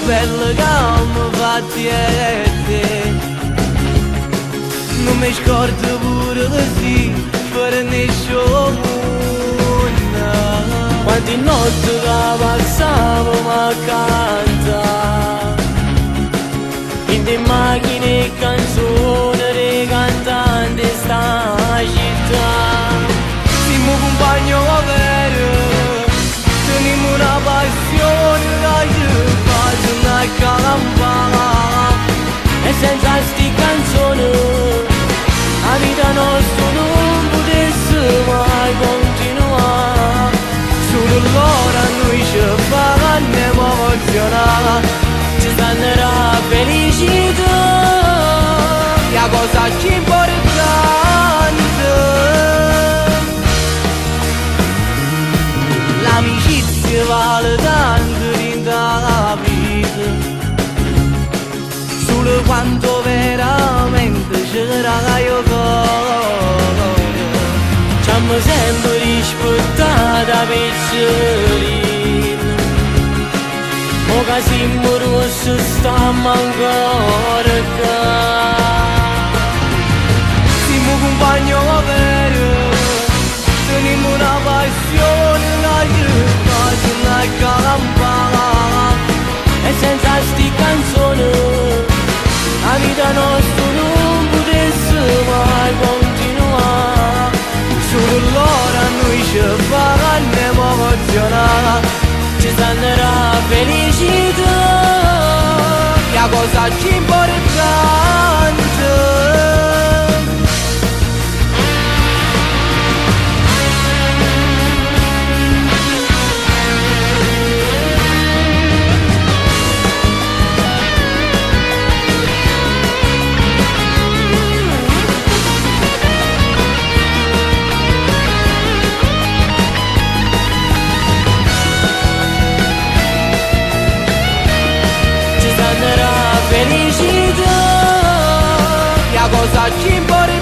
bella che mi fa tiete. Non mi scordo pure così per nessuno. Quante notti che passavo ma canta in te macchine e canzoni dei cantanti sta città. Siamo compagno vero, teniamo una passione che ci fa una campana. E senza sti canzoni la vita nostra non potesse mai continuare. Solo l'ora noi ci fanno emozionare, ci stanno la felicità, la cosa più importante. L'amicizia vale tanto in la vita, solo quanto veramente c'era io cuore. Ci hanno sempre rispettato a pizzerina, o che siamo rossi stiamo ancora qua. Siamo compagni vero, teniamo una passione che ci fa una campana. E senza sti canzoni la vita nostra non potesse mai continuare. Solo l'ora noi ci fanno emozionare, ci stanno la felicità, la cosa più importante. Felicità, la cosa più importante.